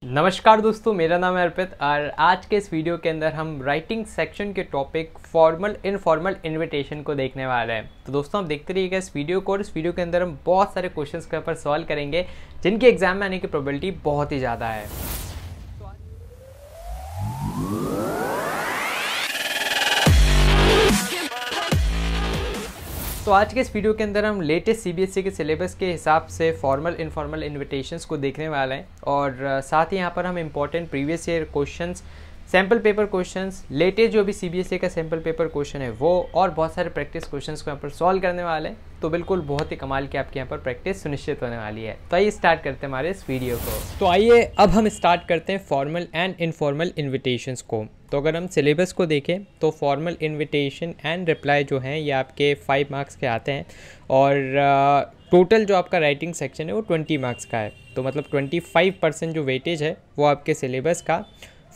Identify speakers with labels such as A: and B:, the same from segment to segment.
A: नमस्कार दोस्तों, मेरा नाम है अर्पित और आज के इस वीडियो के अंदर हम राइटिंग सेक्शन के टॉपिक फॉर्मल इनफॉर्मल इनविटेशन को देखने वाले हैं। तो दोस्तों आप देखते रहिएगा इस वीडियो को, और इस वीडियो के अंदर हम बहुत सारे क्वेश्चंस के ऊपर सॉल्व करेंगे जिनके एग्जाम में आने की प्रोबेबिलिटी बहुत ही ज़्यादा है। तो आज के इस वीडियो के अंदर हम लेटेस्ट सीबीएसई के सिलेबस के हिसाब से फॉर्मल इनफॉर्मल इनविटेशंस को देखने वाले हैं, और साथ ही यहाँ पर हम important previous year questions, sample paper questions, latest जो भी सीबीएसई का सैम्पल पेपर क्वेश्चन है वो, और बहुत सारे प्रैक्टिस क्वेश्चंस को यहाँ पर सॉल्व करने वाले हैं। तो बिल्कुल बहुत ही कमाल की आपके यहाँ पर प्रैक्टिस सुनिश्चित होने वाली है। तो आइए स्टार्ट करते हैं हमारे इस वीडियो को। तो आइए अब हम स्टार्ट करते हैं फॉर्मल एंड इनफॉर्मल इन्विटेशंस को। तो अगर हम सिलेबस को देखें तो फॉर्मल इन्विटेशन एंड रिप्लाई जो हैं ये आपके 5 मार्क्स के आते हैं, और टोटल जो आपका राइटिंग सेक्शन है वो 20 मार्क्स का है। तो मतलब 25% जो वेटेज है वो आपके सिलेबस का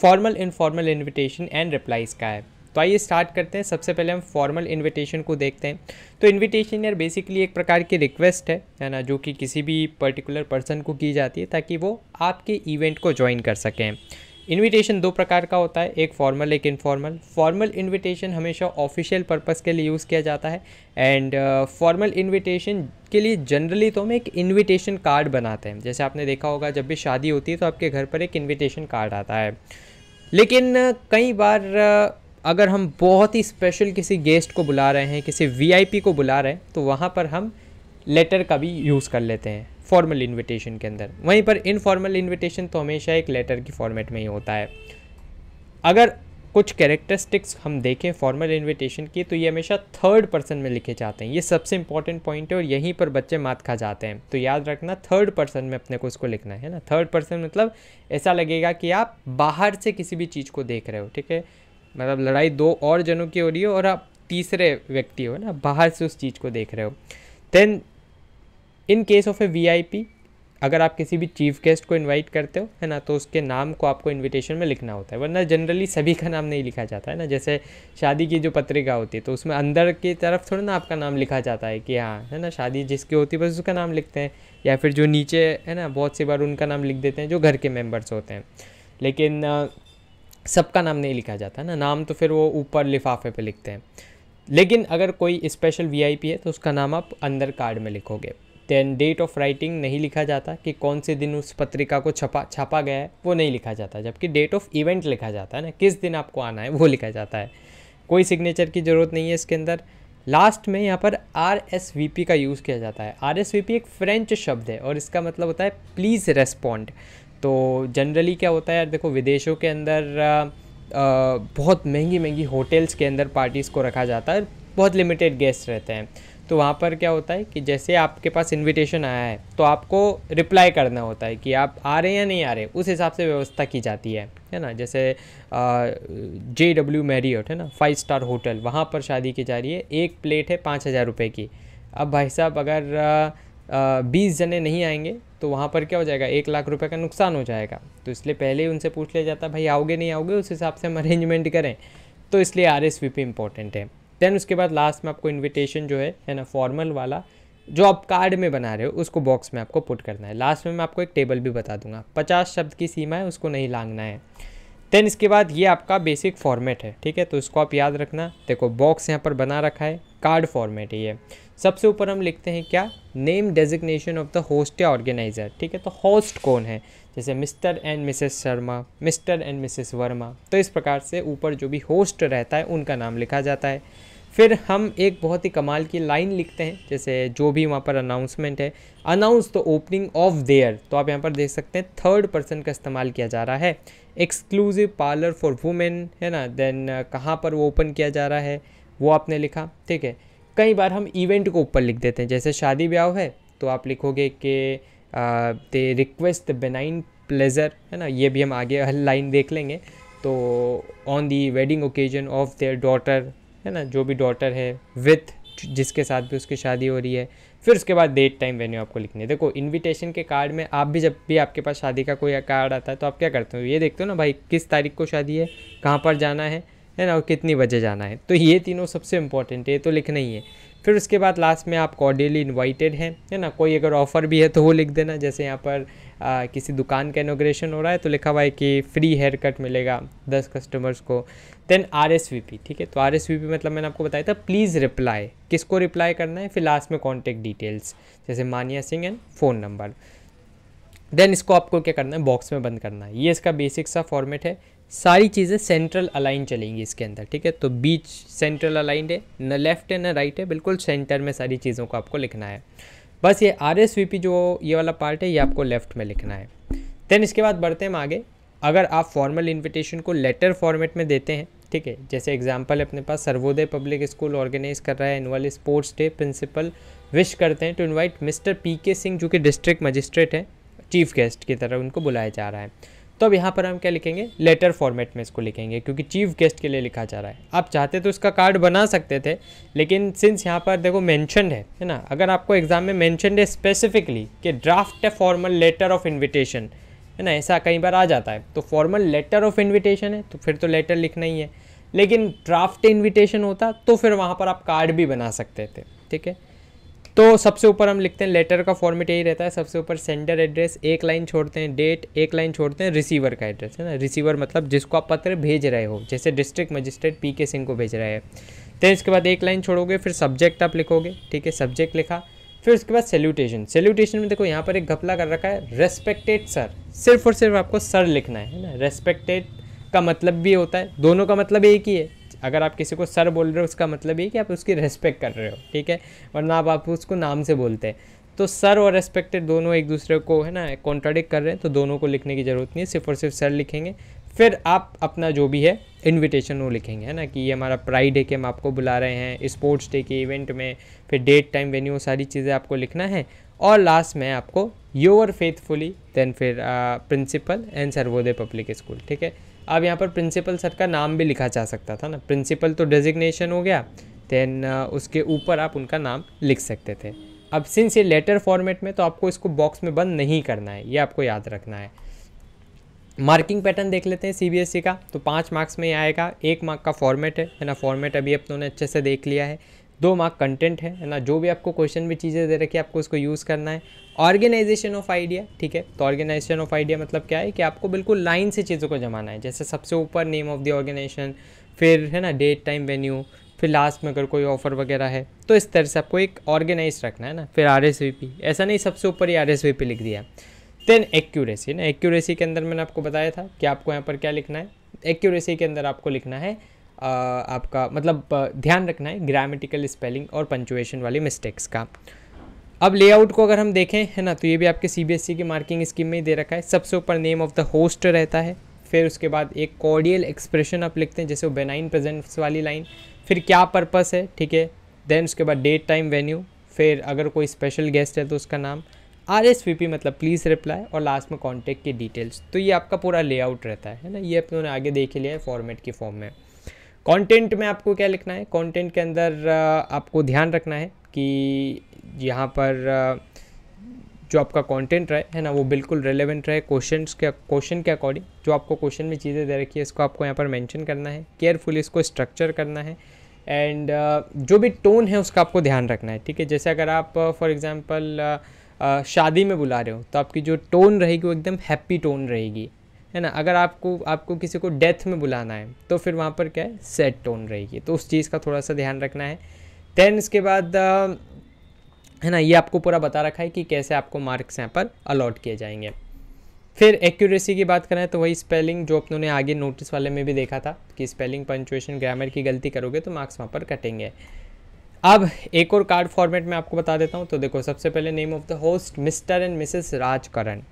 A: formal informal invitation and replies का है। तो आइए स्टार्ट करते हैं। सबसे पहले हम फॉर्मल इन्विटेशन को देखते हैं। तो इन्विटेशन यार बेसिकली एक प्रकार की रिक्वेस्ट है ना, जो कि किसी भी पर्टिकुलर पर्सन को की जाती है ताकि वो आपके इवेंट को ज्वाइन कर सकें। इन्विटेशन 2 प्रकार का होता है, एक फॉर्मल एक इनफॉर्मल। फॉर्मल इन्विटेशन हमेशा ऑफिशियल पर्पस के लिए यूज़ किया जाता है, एंड फॉर्मल इन्विटेशन के लिए जनरली तो हम एक इन्विटेशन कार्ड बनाते हैं। जैसे आपने देखा होगा जब भी शादी होती है तो आपके घर पर एक इन्विटेशन कार्ड आता है। लेकिन कई बार अगर हम बहुत ही स्पेशल किसी गेस्ट को बुला रहे हैं, किसी वीआईपी को बुला रहे हैं, तो वहाँ पर हम लेटर का भी यूज़ कर लेते हैं फॉर्मल इन्विटेशन के अंदर। वहीं पर इनफॉर्मल इन्विटेशन तो हमेशा एक लेटर की फॉर्मेट में ही होता है। अगर कुछ कैरेक्टरिस्टिक्स हम देखें फॉर्मल इन्विटेशन की, तो ये हमेशा थर्ड पर्सन में लिखे जाते हैं। ये सबसे इंपॉर्टेंट पॉइंट है और यहीं पर बच्चे मात खा जाते हैं। तो याद रखना, थर्ड पर्सन में अपने को इसको लिखना है ना। थर्ड पर्सन मतलब ऐसा लगेगा कि आप बाहर से किसी भी चीज़ को देख रहे हो, ठीक है। मतलब लड़ाई 2 और जनों की हो रही है और आप तीसरे व्यक्ति हो ना, बाहर से उस चीज़ को देख रहे हो। Then in case of a VIP, अगर आप किसी भी चीफ गेस्ट को इनवाइट करते हो है ना, तो उसके नाम को आपको इनविटेशन में लिखना होता है, वरना जनरली सभी का नाम नहीं लिखा जाता है ना। जैसे शादी की जो पत्रिका होती है तो उसमें अंदर की तरफ थोड़ा ना आपका नाम लिखा जाता है कि हाँ है ना, शादी जिसकी होती है बस उसका नाम लिखते हैं, या फिर जो नीचे है ना बहुत सी बार उनका नाम लिख देते हैं जो घर के मेम्बर्स होते हैं। लेकिन सबका नाम नहीं लिखा जाता ना, नाम तो फिर वो ऊपर लिफाफे पे लिखते हैं। लेकिन अगर कोई स्पेशल वीआईपी है तो उसका नाम आप अंदर कार्ड में लिखोगे। देन डेट ऑफ राइटिंग नहीं लिखा जाता कि कौन से दिन उस पत्रिका को छापा गया है, वो नहीं लिखा जाता। जबकि डेट ऑफ इवेंट लिखा जाता है ना, किस दिन आपको आना है वो लिखा जाता है। कोई सिग्नेचर की ज़रूरत नहीं है इसके अंदर। लास्ट में यहाँ पर RSVP का यूज़ किया जाता है। RSVP एक फ्रेंच शब्द है और इसका मतलब होता है प्लीज़ रेस्पॉन्ड। तो जनरली क्या होता है यार, देखो विदेशों के अंदर बहुत महंगी महंगी होटल्स के अंदर पार्टीज़ को रखा जाता है, बहुत लिमिटेड गेस्ट रहते हैं। तो वहाँ पर क्या होता है कि जैसे आपके पास इनविटेशन आया है तो आपको रिप्लाई करना होता है कि आप आ रहे हैं या नहीं आ रहे, उस हिसाब से व्यवस्था की जाती है ना। जैसे JW मैरियट है ना, 5 स्टार होटल, वहाँ पर शादी की जा रही है, एक प्लेट है 5,000 रुपये की। अब भाई साहब अगर 20 जने नहीं आएंगे तो वहाँ पर क्या हो जाएगा, 1 लाख रुपए का नुकसान हो जाएगा। तो इसलिए पहले ही उनसे पूछ लिया जाता है भाई आओगे नहीं आओगे, उस हिसाब से हम अरेंजमेंट करें। तो इसलिए RSVP इंपॉर्टेंट है। देन उसके बाद लास्ट में आपको इनविटेशन जो है ना, फॉर्मल वाला जो आप कार्ड में बना रहे हो उसको बॉक्स में आपको पुट करना है। लास्ट में मैं आपको एक टेबल भी बता दूंगा, 50 शब्द की सीमा है, उसको नहीं लांघना है। देन इसके बाद ये आपका बेसिक फॉर्मेट है, ठीक है। तो इसको आप याद रखना। देखो बॉक्स यहाँ पर बना रखा है, कार्ड फॉर्मेट है ये। सबसे ऊपर हम लिखते हैं क्या, name designation of the host या ऑर्गेनाइजर, ठीक है। तो होस्ट कौन है, जैसे mister and Mrs Sharma, mister and Mrs Verma. तो इस प्रकार से ऊपर जो भी होस्ट रहता है उनका नाम लिखा जाता है। फिर हम एक बहुत ही कमाल की लाइन लिखते हैं, जैसे जो भी वहाँ पर अनाउंसमेंट है, announce the opening of their. तो आप यहाँ पर देख सकते हैं थर्ड पर्सन का इस्तेमाल किया जा रहा है। एक्सक्लूसिव पार्लर फॉर वुमेन है ना, देन कहाँ पर वो ओपन किया जा रहा है वो आपने लिखा, ठीक है। कई बार हम इवेंट को ऊपर लिख देते हैं, जैसे शादी ब्याह है तो आप लिखोगे कि दे रिक्वेस्ट द बेनाइन प्लेजर है ना, ये भी हम आगे लाइन देख लेंगे। तो on the wedding occasion of their daughter है ना, जो भी डॉटर है विथ जिसके साथ भी उसकी शादी हो रही है। फिर उसके बाद डेट टाइम वेन्यू आपको लिखनी है। देखो इनविटेशन के कार्ड में आप भी, जब भी आपके पास शादी का कोई कार्ड आता है तो आप क्या करते हो, ये देखते हो ना भाई किस तारीख को शादी है, कहाँ पर जाना है ना, और कितनी बजे जाना है। तो ये तीनों सबसे इंपॉर्टेंट है, ये तो लिखना ही है। फिर उसके बाद लास्ट में आप कॉर्डियली इनवाइटेड हैं, है ना। कोई अगर ऑफ़र भी है तो वो लिख देना, जैसे यहाँ पर किसी दुकान का इनॉग्रेशन हो रहा है तो लिखा हुआ है कि फ्री हेयर कट मिलेगा 10 कस्टमर्स को। देन RSVP, ठीक है। तो RSVP मतलब मैंने आपको बताया था प्लीज़ रिप्लाई, किसको रिप्लाई करना है, फिर लास्ट में कॉन्टैक्ट डिटेल्स जैसे Mania Singh and phone number. Then इसको आपको क्या करना है, बॉक्स में बंद करना है। ये इसका बेसिक सा फॉर्मेट है। सारी चीज़ें सेंट्रल अलाइन चलेंगी इसके अंदर, ठीक है। तो बीच सेंट्रल अलाइंड है, न लेफ्ट है न राइट है, बिल्कुल सेंटर में सारी चीज़ों को आपको लिखना है। बस ये RSVP जो ये वाला पार्ट है ये आपको लेफ्ट में लिखना है। देन इसके बाद बढ़ते हैं हम आगे। अगर आप फॉर्मल इन्विटेशन को लेटर फॉर्मेट में देते हैं, ठीक है, जैसे एग्जांपल है अपने पास सर्वोदय पब्लिक स्कूल ऑर्गेनाइज कर रहा है annual sports day, principal wish करते हैं to invite mister PK Singh जो कि डिस्ट्रिक्ट मजिस्ट्रेट है, चीफ गेस्ट की तरह उनको बुलाया जा रहा है। तो अब यहाँ पर हम क्या लिखेंगे, लेटर फॉर्मेट में इसको लिखेंगे क्योंकि चीफ गेस्ट के लिए लिखा जा रहा है। आप चाहते तो इसका कार्ड बना सकते थे, लेकिन सिंस यहाँ पर देखो मेंशन्ड है ना, अगर आपको एग्जाम में मेंशन्ड है स्पेसिफिकली कि ड्राफ्ट है फॉर्मल लेटर ऑफ इन्विटेशन, है ना, ऐसा कई बार आ जाता है। तो फॉर्मल लेटर ऑफ इन्विटेशन है तो फिर तो लेटर लिखना ही है, लेकिन ड्राफ्ट इन्विटेशन होता तो फिर वहाँ पर आप कार्ड भी बना सकते थे, ठीक है। तो सबसे ऊपर हम लिखते हैं, लेटर का फॉर्मेट यही रहता है, सबसे ऊपर सेंडर एड्रेस, एक लाइन छोड़ते हैं डेट, एक लाइन छोड़ते हैं रिसीवर का एड्रेस, है ना। रिसीवर मतलब जिसको आप पत्र भेज रहे हो, जैसे डिस्ट्रिक्ट मजिस्ट्रेट PK सिंह को भेज रहे हैं। तो इसके बाद एक लाइन छोड़ोगे, फिर सब्जेक्ट आप लिखोगे, ठीक है, सब्जेक्ट लिखा। फिर उसके बाद सैल्यूटेशन। सैल्यूटेशन में देखो यहाँ पर एक घपला कर रखा है, रेस्पेक्टेड सर, सिर्फ और सिर्फ आपको सर लिखना है ना। रेस्पेक्टेड का मतलब भी होता है, दोनों का मतलब एक ही है। अगर आप किसी को सर बोल रहे हो उसका मतलब ये कि आप उसकी रेस्पेक्ट कर रहे हो, ठीक है, वरना आप उसको नाम से बोलते हैं। तो सर और रेस्पेक्टेड दोनों एक दूसरे को, है ना, कॉन्ट्राडिक्ट कर रहे हैं, तो दोनों को लिखने की ज़रूरत नहीं है, सिर्फ और सिर्फ सर लिखेंगे। फिर आप अपना जो भी है इन्विटेशन वो लिखेंगे, है ना, कि ये हमारा प्राइड है कि हम आपको बुला रहे हैं स्पोर्ट्स डे के इवेंट में, फिर डेट टाइम वेन्यू सारी चीज़ें आपको लिखना है। और लास्ट में आपको योर फेथफुली, देन फिर principal and Sarvodaya public school, ठीक है। अब यहाँ पर प्रिंसिपल सर का नाम भी लिखा जा सकता था ना, प्रिंसिपल तो डेजिग्नेशन हो गया, देन उसके ऊपर आप उनका नाम लिख सकते थे। अब सिंस ये लेटर फॉर्मेट में तो आपको इसको बॉक्स में बंद नहीं करना है, ये आपको याद रखना है। मार्किंग पैटर्न देख लेते हैं CBSE का, तो 5 मार्क्स में आएगा। 1 मार्क का फॉर्मेट है ना, फॉर्मेट अभी अपनों ने अच्छे से देख लिया है। 2 मार्क कंटेंट है ना, जो भी आपको क्वेश्चन में चीज़ें दे रखी है आपको उसको यूज़ करना है। ऑर्गेनाइजेशन ऑफ आइडिया, ठीक है, तो ऑर्गेनाइजेशन ऑफ आइडिया मतलब क्या है कि आपको बिल्कुल लाइन से चीज़ों को जमाना है, जैसे सबसे ऊपर नेम ऑफ द ऑर्गेनाइजेशन, फिर है ना डेट टाइम वेन्यू, फिर लास्ट में अगर कोई ऑफर वगैरह है तो इस तरह से आपको एक ऑर्गेनाइज रखना है ना। फिर RSVP, ऐसा नहीं सबसे ऊपर ही RSVP लिख दिया। देन एक्यूरेसी ना, एक्यूरेसी के अंदर मैंने आपको बताया था कि आपको यहाँ पर क्या लिखना है। एक्यूरेसी के अंदर आपको लिखना है आपका मतलब ध्यान रखना है ग्रामेटिकल स्पेलिंग और पंचुएशन वाली मिस्टेक्स का। अब लेआउट को अगर हम देखें, है ना, तो ये भी आपके CBSE की मार्किंग स्कीम में ही दे रखा है। सबसे ऊपर नेम ऑफ द होस्ट रहता है, फिर उसके बाद एक कॉर्डियल एक्सप्रेशन आप लिखते हैं जैसे वो बेनाइन प्रेजेंस वाली लाइन, फिर क्या पर्पस है, ठीक है, देन उसके बाद डेट टाइम वेन्यू, फिर अगर कोई स्पेशल गेस्ट है तो उसका नाम, RSVP मतलब प्लीज़ रिप्लाई, और लास्ट में कॉन्टैक्ट की डिटेल्स। तो ये आपका पूरा लेआउट रहता है ना, ये अपनों ने आगे देख लिया है फॉर्मेट की फॉर्म में। कंटेंट में आपको क्या लिखना है, कंटेंट के अंदर आपको ध्यान रखना है कि यहाँ पर जो आपका कंटेंट रहे, है ना, वो बिल्कुल रेलेवेंट रहे क्वेश्चन के अकॉर्डिंग। जो आपको क्वेश्चन में चीज़ें दे रखी है इसको आपको यहाँ पर मेंशन करना है, केयरफुली इसको स्ट्रक्चर करना है, एंड जो भी टोन है उसका आपको ध्यान रखना है, ठीक है। जैसे अगर आप फॉर एग्जांपल शादी में बुला रहे हो तो आपकी जो टोन रहेगी वो एकदम हैप्पी टोन रहेगी, है ना। अगर आपको किसी को डेथ में बुलाना है तो फिर वहाँ पर क्या है, सैड टोन रहेगी, तो उस चीज़ का थोड़ा सा ध्यान रखना है। देन इसके बाद है ना, ये आपको पूरा बता रखा है कि कैसे आपको मार्क्स यहाँ पर अलॉट किए जाएंगे। फिर एक्यूरेसी की बात करें तो वही स्पेलिंग जो अपनों ने आगे नोटिस वाले में भी देखा था कि स्पेलिंग पंचुएशन ग्रामर की गलती करोगे तो मार्क्स वहाँ पर कटेंगे। अब एक और कार्ड फॉर्मेट में आपको बता देता हूँ। तो देखो सबसे पहले name of the host mister and Mrs Rajkaran,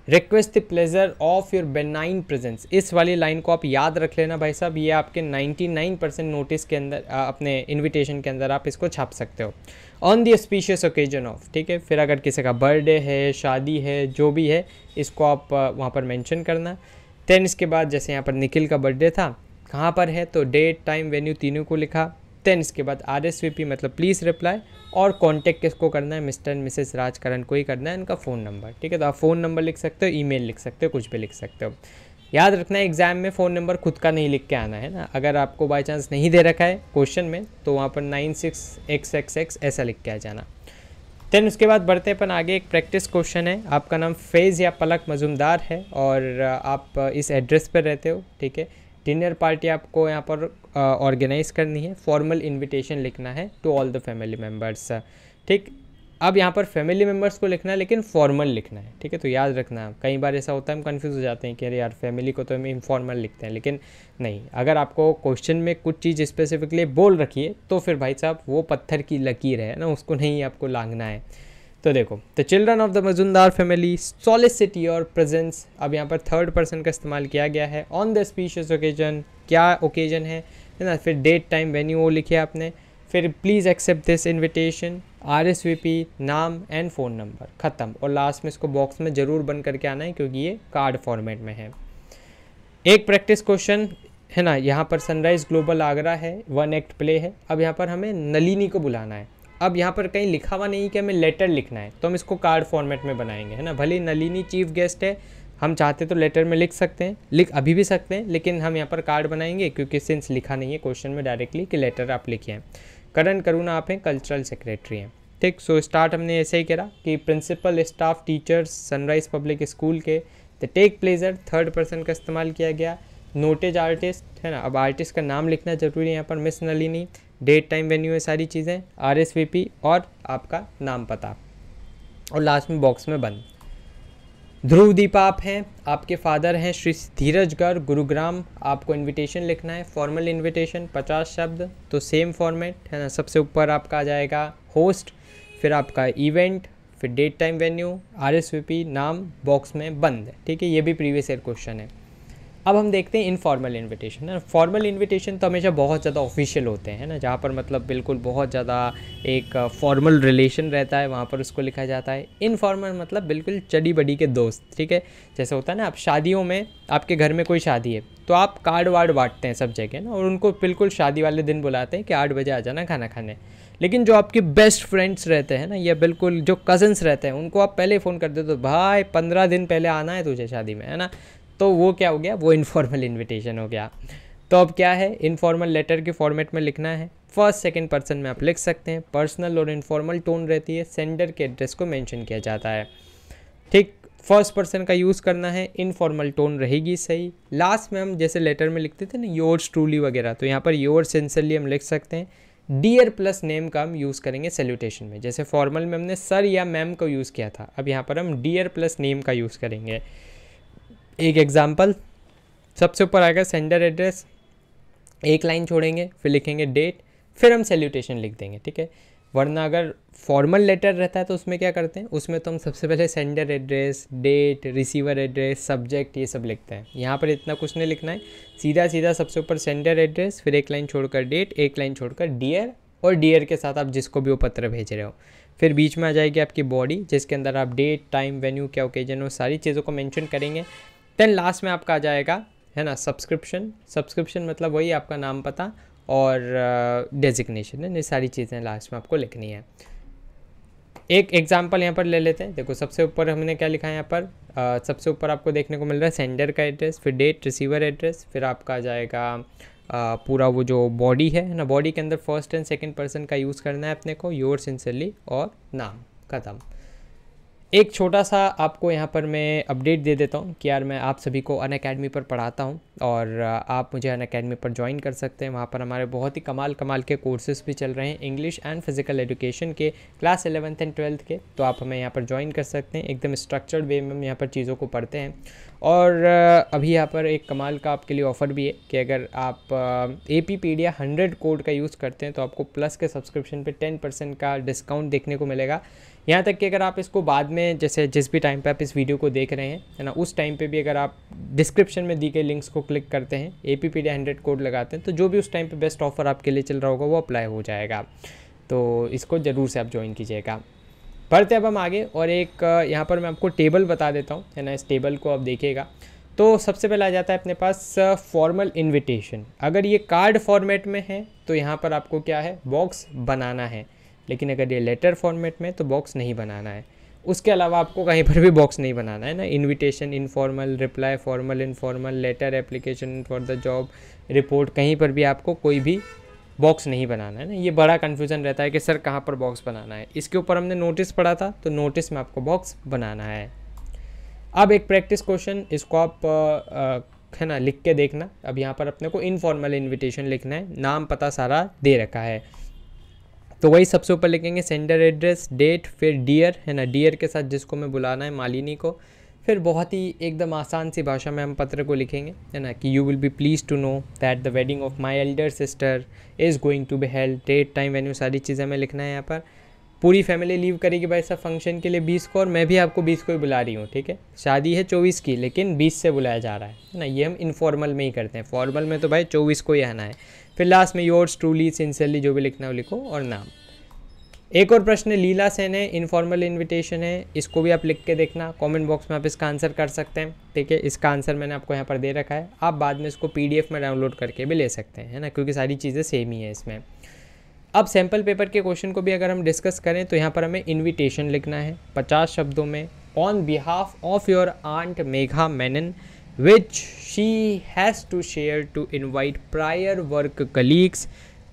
A: request the pleasure of your benign presence. इस वाली लाइन को आप याद रख लेना भाई साहब, ये आपके 99% नोटिस के अंदर अपने इनविटेशन के अंदर आप इसको छाप सकते हो। On the species occasion of, ठीक है, फिर अगर किसी का बर्थडे है, शादी है, जो भी है इसको आप वहाँ पर मेंशन करना। देन इसके बाद जैसे यहाँ पर निखिल का बर्थडे था, कहाँ पर है, तो डेट टाइम वेन्यू तीनों को लिखा। देन इसके बाद RSVP मतलब प्लीज़ रिप्लाई, और कॉन्टैक्ट किसको करना है, मिस्टर एंड मिसेस राजकरण को ही करना है, इनका फ़ोन नंबर, ठीक है। तो आप फ़ोन नंबर लिख सकते हो, ईमेल लिख सकते हो, कुछ भी लिख सकते हो। याद रखना है एग्जाम में फ़ोन नंबर खुद का नहीं लिख के आना है ना, अगर आपको बाई चांस नहीं दे रखा है क्वेश्चन में तो वहाँ पर 96XXX ऐसा लिख के आ जाना। देन उसके बाद बढ़ते हैं अपन आगे। एक प्रैक्टिस क्वेश्चन है, आपका नाम फैज़ या पलक मजुमदार है और आप इस एड्रेस पर रहते हो, ठीक है। डिनर पार्टी आपको यहाँ पर ऑर्गेनाइज़ करनी है, फॉर्मल इन्विटेशन लिखना है to all the family members, ठीक। अब यहाँ पर फैमिली मेम्बर्स को लिखना है लेकिन फॉर्मल लिखना है, ठीक है। तो याद रखना, कई बार ऐसा होता है हम कंफ्यूज हो जाते हैं कि अरे यार फैमिली को तो हम इनफॉर्मल लिखते हैं, लेकिन नहीं, अगर आपको क्वेश्चन में कुछ चीज़ स्पेसिफिकली बोल रखी है तो फिर भाई साहब वो पत्थर की लकीर है ना, उसको नहीं आपको लांघना है। तो देखो, the children of the Majumdar family solicit your presence, अब यहाँ पर थर्ड पर्सन का इस्तेमाल किया गया है। ऑन द स्पीशियस ओकेजन, क्या ओकेजन है ना, फिर डेट टाइम वेन्यू वो लिखे आपने, फिर please accept this invitation, RSVP, नाम एंड फ़ोन नंबर, ख़त्म। और लास्ट में इसको बॉक्स में ज़रूर बंद करके आना है क्योंकि ये कार्ड फॉर्मेट में है। एक प्रैक्टिस क्वेश्चन है ना, यहाँ पर सनराइज़ ग्लोबल आगरा है, 1 एक्ट प्ले है। अब यहाँ पर हमें नलिनी को बुलाना है। अब यहाँ पर कहीं लिखा हुआ नहीं कि हमें लेटर लिखना है, तो हम इसको कार्ड फॉर्मेट में बनाएंगे, है ना। भले नलिनी चीफ गेस्ट है, हम चाहते तो लेटर में लिख सकते हैं, अभी भी सकते हैं, लेकिन हम यहाँ पर कार्ड बनाएंगे क्योंकि सिंस लिखा नहीं है क्वेश्चन में डायरेक्टली कि लेटर आप लिखिए। करण करुणा आप हैं, कल्चरल सेक्रेटरी हैं, ठीक। सो स्टार्ट हमने ऐसे ही करा कि principal, staff, teachers, Sunrise Public School के, the take pleasure, third person का इस्तेमाल किया गया। नोटेज आर्टिस्ट है ना, अब आर्टिस्ट का नाम लिखना जरूरी है यहाँ पर, miss Nalini, date time venue है, सारी चीज़ें, RSVP और आपका नाम पता, और लास्ट में बॉक्स में बंद। ध्रुवदीप आप हैं, आपके फादर हैं श्री धीरज गर्ग, गुरुग्राम, आपको इनविटेशन लिखना है, फॉर्मल इनविटेशन 50 शब्द, तो सेम फॉर्मेट है ना। सबसे ऊपर आपका आ जाएगा होस्ट, फिर आपका इवेंट, फिर डेट टाइम वेन्यू, RSVP, नाम, बॉक्स में बंद, ठीक है। ये भी प्रीवियस ईयर क्वेश्चन है। अब हम देखते हैं इनफॉर्मल इनविटेशन है। फॉर्मल इनविटेशन तो हमेशा बहुत ज़्यादा ऑफिशियल होते हैं ना, जहाँ पर मतलब बिल्कुल बहुत ज़्यादा एक फॉर्मल रिलेशन रहता है, वहाँ पर उसको लिखा जाता है। इनफॉर्मल मतलब बिल्कुल चडी बडी के दोस्त, ठीक है। जैसे होता है ना, आप शादियों में, आपके घर में कोई शादी है तो आप कार्ड वार्ड बांटते हैं सब जगह ना, और उनको बिल्कुल शादी वाले दिन बुलाते हैं कि 8 बजे आ जाना खाना खाने। लेकिन जो आपके बेस्ट फ्रेंड्स रहते हैं ना, या बिल्कुल जो कज़न्स रहते हैं, उनको आप पहले फ़ोन कर दे तो भाई 15 दिन पहले आना है तुझे शादी में, है ना। तो वो क्या हो गया, वो इनफॉर्मल इनविटेशन हो गया। तो अब क्या है, इनफॉर्मल लेटर के फॉर्मेट में लिखना है, फर्स्ट सेकंड पर्सन में आप लिख सकते हैं, पर्सनल और इनफॉर्मल टोन रहती है, सेंडर के एड्रेस को मेंशन किया जाता है, ठीक। फर्स्ट पर्सन का यूज़ करना है, इनफॉर्मल टोन रहेगी सही। लास्ट में हम जैसे लेटर में लिखते थे ना योर्स ट्रूली वगैरह, तो यहाँ पर योर्स सिंसियरली हम लिख सकते हैं। डियर प्लस नेम का हम यूज़ करेंगे सैल्यूटेशन में, जैसे फॉर्मल में हमने सर या मैम को यूज़ किया था, अब यहाँ पर हम डियर प्लस नेम का यूज़ करेंगे। एक एग्जाम्पल, सबसे ऊपर आएगा सेंडर एड्रेस, एक लाइन छोड़ेंगे, फिर लिखेंगे डेट, फिर हम सैल्यूटेशन लिख देंगे, ठीक है। वरना अगर फॉर्मल लेटर रहता है तो उसमें क्या करते हैं, उसमें तो हम सबसे पहले sender address, date, receiver address, subject, ये सब लिखते हैं। यहाँ पर इतना कुछ नहीं लिखना है, सीधा सीधा सबसे ऊपर सेंडर एड्रेस, फिर एक लाइन छोड़कर डेट, एक लाइन छोड़कर डियर, और डियर के साथ आप जिसको भी वो पत्र भेज रहे हो। फिर बीच में आ जाएगी आपकी बॉडी, जिसके अंदर आप डेट, टाइम, वेन्यू, क्या ओकेजन हो, सारी चीज़ों को मेंशन करेंगे। देन लास्ट में आपका आ जाएगा है ना सब्सक्रिप्शन मतलब वही आपका नाम पता और डेजिग्नेशन है, ये सारी चीज़ें लास्ट में आपको लिखनी है। एक एग्जांपल यहाँ पर ले लेते हैं। देखो सबसे ऊपर हमने क्या लिखा है यहाँ पर, सबसे ऊपर आपको देखने को मिल रहा है सेंडर का एड्रेस, फिर डेट, रिसीवर एड्रेस, फिर आपका आ जाएगा पूरा वो जो बॉडी है ना, बॉडी के अंदर फर्स्ट एंड सेकंड पर्सन का यूज़ करना है अपने को, योर सिंसियरली, और नाम, ख़त्म। एक छोटा सा आपको यहाँ पर मैं अपडेट दे देता हूँ कि यार मैं आप सभी को अनअकैडमी पर पढ़ाता हूँ और आप मुझे अनअकैडमी पर ज्वाइन कर सकते हैं। वहाँ पर हमारे बहुत ही कमाल के कोर्सेज़ भी चल रहे हैं, इंग्लिश एंड फिजिकल एजुकेशन के, क्लास 11th एंड 12th के, तो आप हमें यहाँ पर ज्वाइन कर सकते हैं। एकदम स्ट्रक्चर्ड वे में हम यहाँ पर चीज़ों को पढ़ते हैं। और अभी यहाँ पर एक कमाल का आपके लिए ऑफ़र भी है कि अगर आप APpedia 100 कोड का यूज़ करते हैं तो आपको प्लस के सब्सक्रिप्शन पे 10% का डिस्काउंट देखने को मिलेगा। यहाँ तक कि अगर आप इसको बाद में जैसे जिस भी टाइम पे आप इस वीडियो को देख रहे हैं है ना, उस टाइम पे भी अगर आप डिस्क्रिप्शन में दी गई लिंक्स को क्लिक करते हैं, APpedia 100 कोड लगाते हैं, तो जो भी उस टाइम पे बेस्ट ऑफर आपके लिए चल रहा होगा वो अप्लाई हो जाएगा। तो इसको ज़रूर से आप ज्वाइन कीजिएगा। बढ़ते अब हम आगे, और एक यहाँ पर मैं आपको टेबल बता देता हूँ है ना, इस टेबल को आप देखिएगा। तो सबसे पहले आ जाता है अपने पास फॉर्मल इन्विटेशन। अगर ये कार्ड फॉर्मेट में है तो यहाँ पर आपको क्या है, बॉक्स बनाना है, लेकिन अगर ये लेटर फॉर्मेट में तो बॉक्स नहीं बनाना है। उसके अलावा आपको कहीं पर भी बॉक्स नहीं बनाना है ना। Invitation, informal, reply, formal, informal, letter, application for the job, report, कहीं पर भी आपको कोई भी बॉक्स नहीं बनाना है ना। ये बड़ा कन्फ्यूज़न रहता है कि सर कहाँ पर बॉक्स बनाना है। इसके ऊपर हमने नोटिस पढ़ा था, तो नोटिस में आपको बॉक्स बनाना है। अब एक प्रैक्टिस क्वेश्चन, इसको आप है ना लिख के देखना। अब यहाँ पर अपने को इनफॉर्मल इनविटेशन लिखना है, नाम पता सारा दे रखा है। तो वही सबसे ऊपर लिखेंगे सेंडर एड्रेस, डेट, फिर डियर है ना, डियर के साथ जिसको मैं बुलाना है मालिनी को। फिर बहुत ही एकदम आसान सी भाषा में हम पत्र को लिखेंगे है ना कि you will be please to know that the wedding of my elder sister is going to be held, date, time, venue, सारी चीज़ें हमें लिखना है यहाँ पर। पूरी फैमिली लीव करेगी भाई साहब फंक्शन के लिए 20 को, और मैं भी आपको 20 को ही बुला रही हूँ, ठीक है। शादी है 24 की, लेकिन 20 से बुलाया जा रहा है ना। ये हम इनफॉर्मल में ही करते हैं, फॉर्मल में तो भाई 24 को ही आना है। फिर लास्ट में योर्स ट्रूली, सिंसियरली, जो भी लिखना है वो लिखो, और नाम। एक और प्रश्न लीला सेन है, इनफॉर्मल इनविटेशन है, इसको भी आप लिख के देखना। कमेंट बॉक्स में आप इसका आंसर कर सकते हैं, ठीक है। इसका आंसर मैंने आपको यहाँ पर दे रखा है, आप बाद में इसको PDF में डाउनलोड करके भी ले सकते हैं, है ना, क्योंकि सारी चीज़ें सेम ही है इसमें। अब सैम्पल पेपर के क्वेश्चन को भी अगर हम डिस्कस करें तो यहाँ पर हमें इन्विटेशन लिखना है 50 शब्दों में। On behalf of your aunt Megha Menon which she has to share to invite prior work colleagues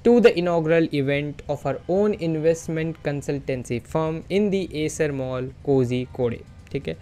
A: to the inaugural event of her own investment consultancy firm in the Acer Mall, Kozhikode, ठीक है।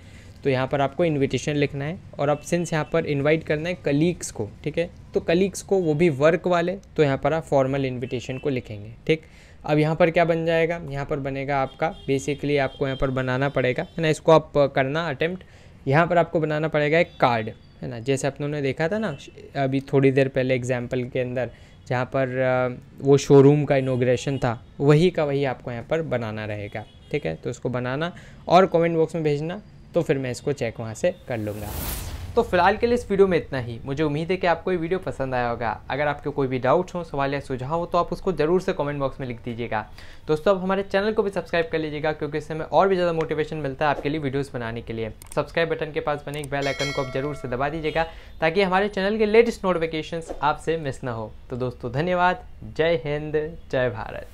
A: तो यहाँ पर आपको इनविटेशन लिखना है, और अब सिंस यहाँ पर इनवाइट करना है कलीग्स को, ठीक है, तो कलीग्स को वो भी वर्क वाले, तो यहाँ पर आप फॉर्मल इनविटेशन को लिखेंगे, ठीक। अब यहाँ पर क्या बन जाएगा, यहाँ पर बनेगा आपका बेसिकली आपको यहाँ पर बनाना पड़ेगा है ना, इसको आप करना अटेम्प्ट। यहाँ पर आपको बनाना पड़ेगा एक कार्ड है ना, जैसे अपनों ने देखा था ना अभी थोड़ी देर पहले एग्जाम्पल के अंदर, जहाँ पर वो शोरूम का इनॉग्रेशन था, वही का वही आपको यहाँ पर बनाना रहेगा, ठीक है। तो उसको बनाना और कमेंट बॉक्स में भेजना, तो फिर मैं इसको चेक वहाँ से कर लूँगा। तो फिलहाल के लिए इस वीडियो में इतना ही। मुझे उम्मीद है कि आपको ये वीडियो पसंद आया होगा। अगर आपके कोई भी डाउट्स हो, सवाल या सुझाव हो, तो आप उसको ज़रूर से कमेंट बॉक्स में लिख दीजिएगा। दोस्तों अब हमारे चैनल को भी सब्सक्राइब कर लीजिएगा, क्योंकि इससे हमें और भी ज़्यादा मोटिवेशन मिलता है आपके लिए वीडियोज़ बनाने के लिए। सब्सक्राइब बटन के पास बने एक बेल आइकन को आप जरूर से दबा दीजिएगा, ताकि हमारे चैनल के लेटेस्ट नोटिफिकेशंस आपसे मिस ना हो। तो दोस्तों धन्यवाद, जय हिंद, जय भारत।